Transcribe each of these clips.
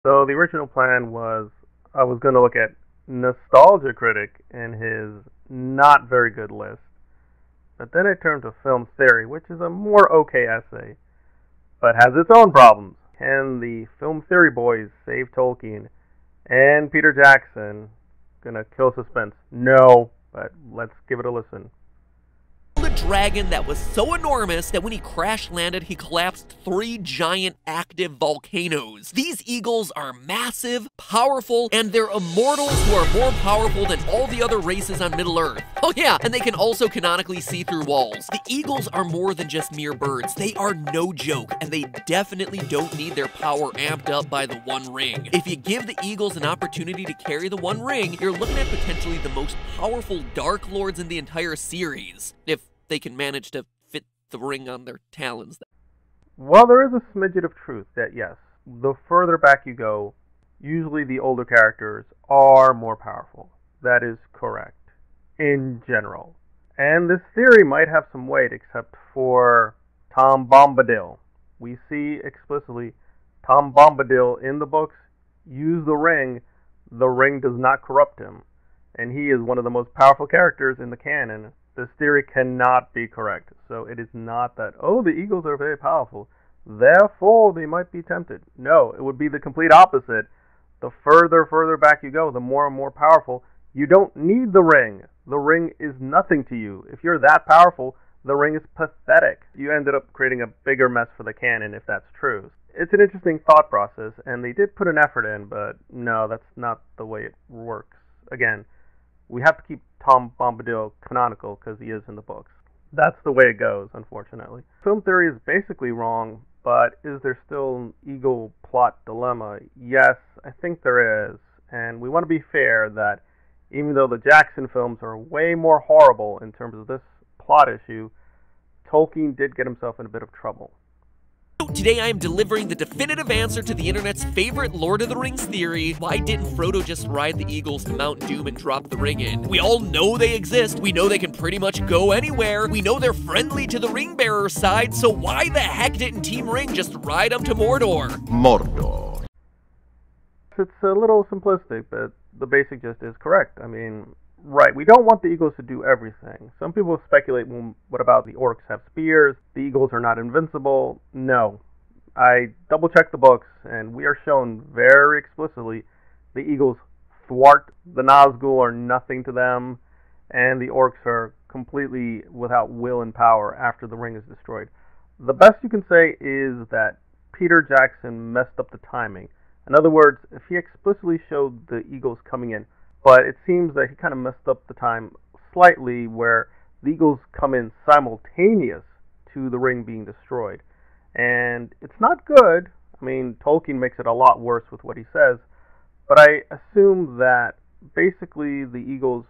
So the original plan was I was going to look at Nostalgia Critic and his not very good list, but then I turned to Film Theory, which is a more okay essay, but has its own problems. Can the Film Theory boys save Tolkien and Peter Jackson? Gonna kill suspense. No, but let's give it a listen. A dragon that was so enormous that when he crash landed, he collapsed 3 giant active volcanoes. These eagles are massive, powerful, and they're immortals who are more powerful than all the other races on Middle-earth. Oh yeah, and they can also canonically see through walls. The eagles are more than just mere birds. They are no joke, and they definitely don't need their power amped up by the One Ring. If you give the eagles an opportunity to carry the One Ring, you're looking at potentially the most powerful Dark Lords in the entire series. If they can manage to fit the ring on their talons. Well, there is a smidget of truth that yes, the further back you go, usually the older characters are more powerful. That is correct, in general. And this theory might have some weight, except for Tom Bombadil. We see explicitly Tom Bombadil in the books use the ring. The ring does not corrupt him, and he is one of the most powerful characters in the canon. This theory cannot be correct. So it is not that, oh, the eagles are very powerful, therefore they might be tempted. No, it would be the complete opposite. The further back you go, the more and more powerful. You don't need the ring. The ring is nothing to you. If you're that powerful, the ring is pathetic. You ended up creating a bigger mess for the canon if that's true. It's an interesting thought process, and they did put an effort in, but no, that's not the way it works. Again, we have to keep Tom Bombadil canonical because he is in the books. That's the way it goes, unfortunately. Film theory is basically wrong, but is there still an eagle plot dilemma? Yes, I think there is. And we want to be fair that even though the Jackson films are way more horrible in terms of this plot issue, Tolkien did get himself in a bit of trouble. Today I am delivering the definitive answer to the internet's favorite Lord of the Rings theory. Why didn't Frodo just ride the eagles to Mount Doom and drop the ring in? We all know they exist. We know they can pretty much go anywhere. We know they're friendly to the ring bearer's side, so why the heck didn't Team Ring just ride them to Mordor? Mordor. It's a little simplistic, but the basic gist is correct. I mean, right, we don't want the eagles to do everything. Some people speculate, well, what about the orcs have spears? The eagles are not invincible. No. I double-checked the books, and we are shown very explicitly the eagles thwart. The Nazgul are nothing to them, and the orcs are completely without will and power after the ring is destroyed. The best you can say is that Peter Jackson messed up the timing. In other words, if he explicitly showed the eagles coming in, but it seems that he kind of messed up the time slightly where the eagles come in simultaneous to the ring being destroyed. And it's not good. I mean, Tolkien makes it a lot worse with what he says, but I assume that basically the eagles,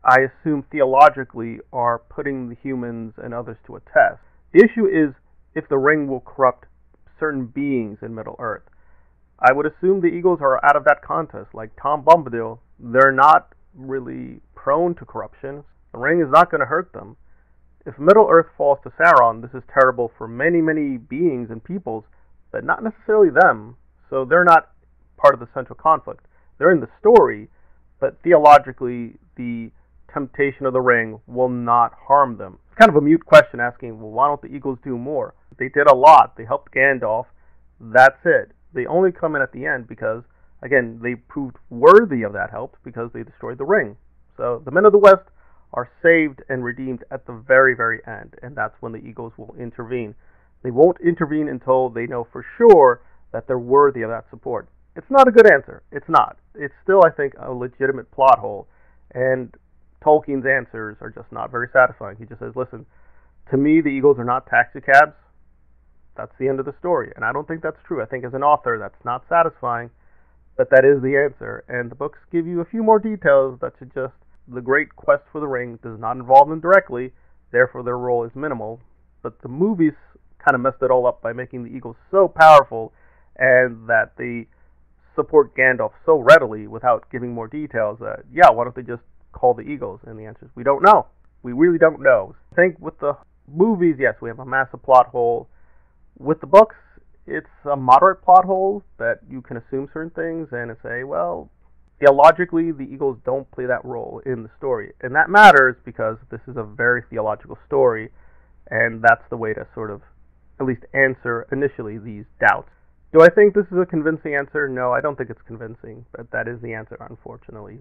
I assume theologically, are putting the humans and others to a test. The issue is if the ring will corrupt certain beings in Middle-earth. I would assume the eagles are out of that contest, like Tom Bombadil. They're not really prone to corruption. The ring is not going to hurt them. If Middle-earth falls to Sauron, this is terrible for many, many beings and peoples, but not necessarily them. So they're not part of the central conflict. They're in the story, but theologically, the temptation of the ring will not harm them. It's kind of a mute question asking, well, why don't the eagles do more? They did a lot. They helped Gandalf. That's it. They only come in at the end because, again, they proved worthy of that help because they destroyed the ring. So the men of the West are saved and redeemed at the very, very end, and that's when the eagles will intervene. They won't intervene until they know for sure that they're worthy of that support. It's not a good answer. It's not. It's still, I think, a legitimate plot hole, and Tolkien's answers are just not very satisfying. He just says, listen, to me, the eagles are not taxi cabs. That's the end of the story, and I don't think that's true. I think as an author, that's not satisfying, but that is the answer, and the books give you a few more details that suggest the great quest for the ring does not involve them directly, therefore their role is minimal, but the movies kind of messed it all up by making the eagles so powerful and that they support Gandalf so readily without giving more details that, yeah, why don't they just call the eagles? And the answer is, we don't know. We really don't know. I think with the movies, yes, we have a massive plot hole. With the books, it's a moderate plot hole that you can assume certain things and say, well, theologically, the eagles don't play that role in the story. And that matters because this is a very theological story, and that's the way to sort of at least answer initially these doubts. Do I think this is a convincing answer? No, I don't think it's convincing, but that is the answer, unfortunately.